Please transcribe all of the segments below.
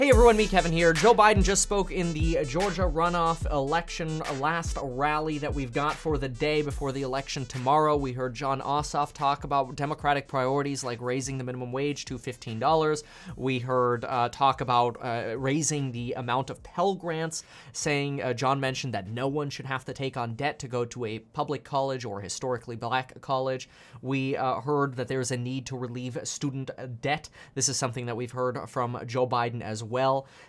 Hey everyone, me Kevin here. Joe Biden just spoke in the Georgia runoff election last rally that we've got for the day before the election tomorrow. We heard Jon Ossoff talk about Democratic priorities like raising the minimum wage to $15. We heard talk about raising the amount of Pell Grants, saying John mentioned that no one should have to take on debt to go to a public college or historically black college. We heard that there's a need to relieve student debt. This is something that we've heard from Joe Biden as well.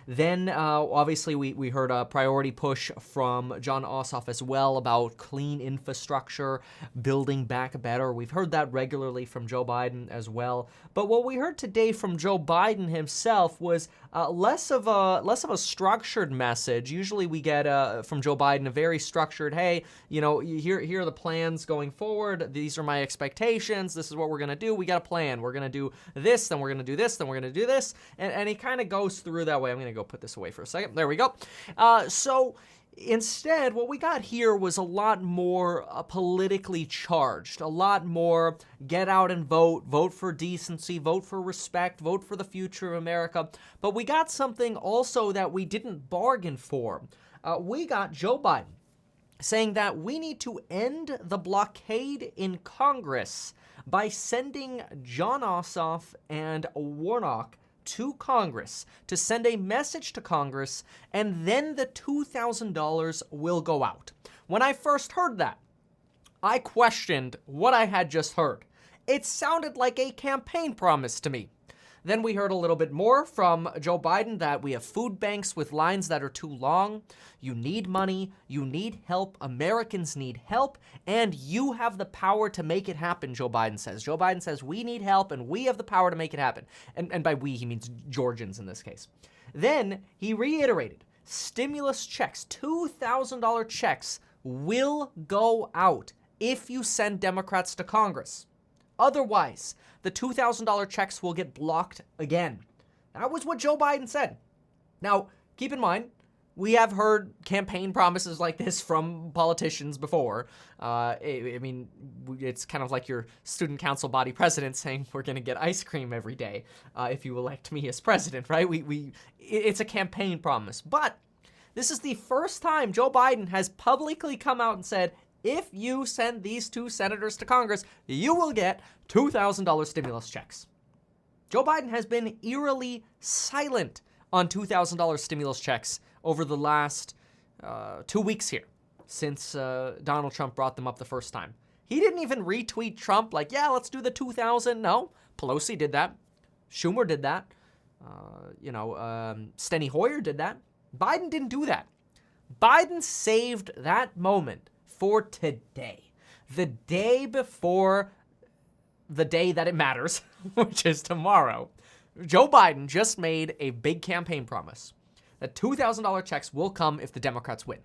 Then, obviously, we heard a priority push from Jon Ossoff as well about clean infrastructure, building back better. We've heard that regularly from Joe Biden as well. But what we heard today from Joe Biden himself was less of a structured message. Usually we get from Joe Biden a very structured, hey, you know, here are the plans going forward. These are my expectations. This is what we're going to do. We got a plan. We're going to do this, then we're going to do this, then we're going to do this. And he kind of goes through that way. I'm going to go put this away for a second. There we go. So instead, what we got here was a lot more politically charged, a lot more get out and vote, vote for decency, vote for respect, vote for the future of America. But we got something also that we didn't bargain for. We got Joe Biden saying that we need to end the blockade in Congress by sending Jon Ossoff and Warnock to Congress to send a message to Congress, and then the $2,000 will go out. When I first heard that, I questioned what I had just heard. It sounded like a campaign promise to me. Then we heard a little bit more from Joe Biden that we have food banks with lines that are too long. You need money. You need help. Americans need help. And you have the power to make it happen, Joe Biden says. Joe Biden says we need help and we have the power to make it happen. And by we, he means Georgians in this case. Then he reiterated stimulus checks, $2,000 checks will go out if you send Democrats to Congress. Otherwise, the $2,000 checks will get blocked again. That was what Joe Biden said. Now, keep in mind, we have heard campaign promises like this from politicians before. I mean, it's kind of like your student council body president saying we're going to get ice cream every day if you elect me as president, right? It's a campaign promise. But this is the first time Joe Biden has publicly come out and said, if you send these two senators to Congress, you will get $2,000 stimulus checks. Joe Biden has been eerily silent on $2,000 stimulus checks over the last 2 weeks here, since Donald Trump brought them up the first time. He didn't even retweet Trump like, yeah, let's do the 2,000. No, Pelosi did that. Schumer did that. Steny Hoyer did that. Biden didn't do that. Biden saved that moment for today, the day before the day that it matters, which is tomorrow. Joe Biden just made a big campaign promise that $2,000 checks will come if the Democrats win.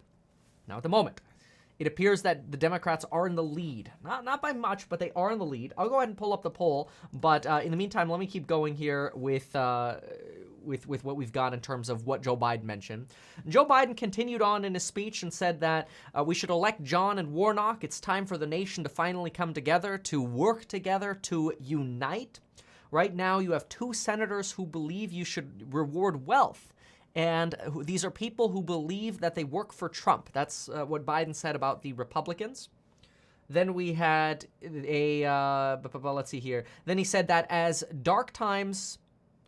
Now, at the moment, it appears that the Democrats are in the lead. Not by much, but they are in the lead. I'll go ahead and pull up the poll, but in the meantime, let me keep going here with what we've got in terms of what Joe Biden mentioned. Joe Biden continued on in his speech and said that we should elect John and Warnock. It's time for the nation to finally come together, to work together, to unite. Right now, you have two senators who believe you should reward wealth. And these are people who believe that they work for Trump. That's what Biden said about the Republicans. Then we had let's see here. Then he said that as dark times,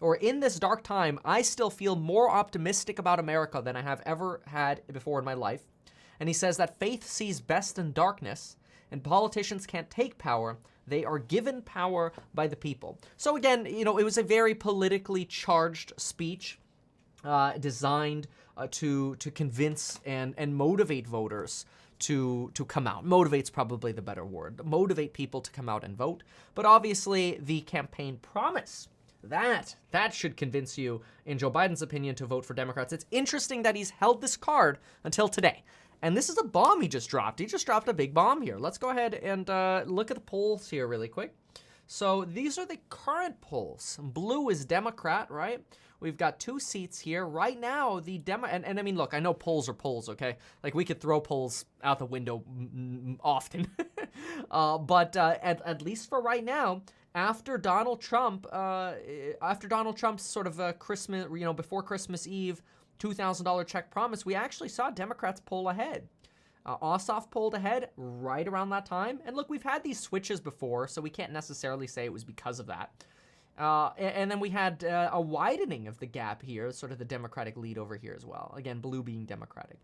or in this dark time, I still feel more optimistic about America than I have ever had before in my life. And he says that faith sees best in darkness, and politicians can't take power. They are given power by the people. So again, it was a very politically charged speech designed to convince and motivate voters to come out. Motivate's probably the better word. Motivate people to come out and vote. But obviously, the campaign promise, that should convince you, in Joe Biden's opinion, to vote for Democrats. It's interesting that he's held this card until today. And this is a bomb he just dropped. He just dropped a big bomb here. Let's go ahead and look at the polls here really quick. So these are the current polls. Blue is Democrat, right? We've got 2 seats here. Right now, the and I mean, look, I know polls are polls, okay? Like, we could throw polls out the window often. But at least for right now, after Donald Trump's sort of Christmas, before Christmas Eve, $2,000 check promise, we actually saw Democrats pull ahead. Ossoff pulled ahead right around that time. And look, we've had these switches before, so we can't necessarily say it was because of that. And then we had a widening of the gap here, sort of the Democratic lead over here as well. Again, blue being Democratic.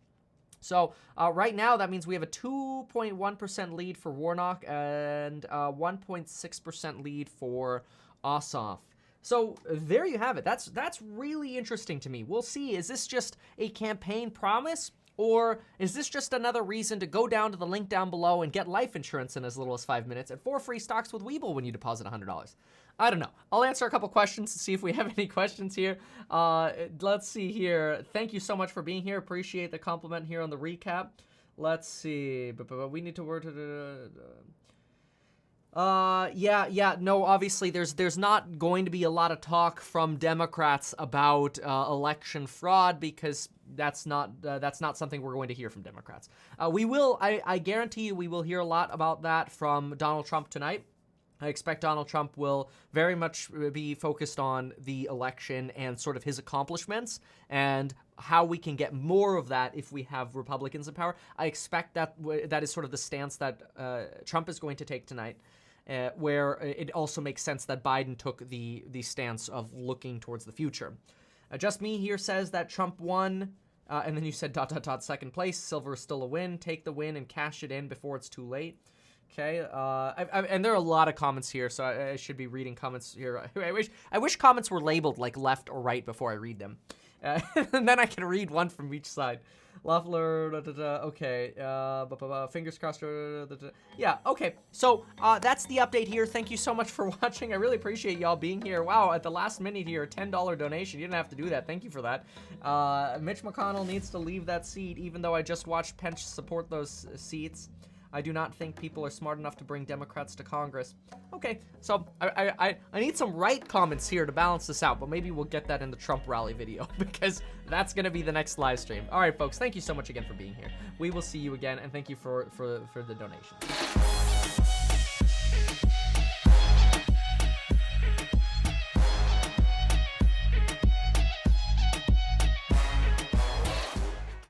So right now, that means we have a 2.1% lead for Warnock and 1.6% lead for Ossoff. So there you have it. That's really interesting to me. We'll see. Is this just a campaign promise? Or is this just another reason to go down to the link down below and get life insurance in as little as 5 minutes and 4 free stocks with Webull when you deposit $100? I don't know. I'll answer a couple questions to see if we have any questions here. Let's see here. Thank you so much for being here. Appreciate the compliment here on the recap. Let's see. But we need to work to... no, obviously there's not going to be a lot of talk from Democrats about election fraud because that's not something we're going to hear from Democrats. We will, I guarantee you, we will hear a lot about that from Donald Trump tonight. I expect Donald Trump will very much be focused on the election and sort of his accomplishments and how we can get more of that if we have Republicans in power. I expect that is sort of the stance that Trump is going to take tonight. Where it also makes sense that Biden took the stance of looking towards the future. Just Me here says that Trump won, and then you said ... second place. Silver is still a win. Take the win and cash it in before it's too late. Okay, and there are a lot of comments here, so I should be reading comments here. I wish comments were labeled like left or right before I read them. And then I can read one from each side. Loeffler, okay, fingers crossed, yeah, okay, so that's the update here. Thank you so much for watching. I really appreciate y'all being here. Wow, at the last minute here, $10 donation. You didn't have to do that. Thank you for that. Mitch McConnell needs to leave that seat, even though I just watched Pence support those seats. I do not think people are smart enough to bring Democrats to Congress. Okay, so I need some right comments here to balance this out, but maybe we'll get that in the Trump rally video because that's going to be the next live stream. All right, folks, thank you so much again for being here. We will see you again, and thank you for the donation.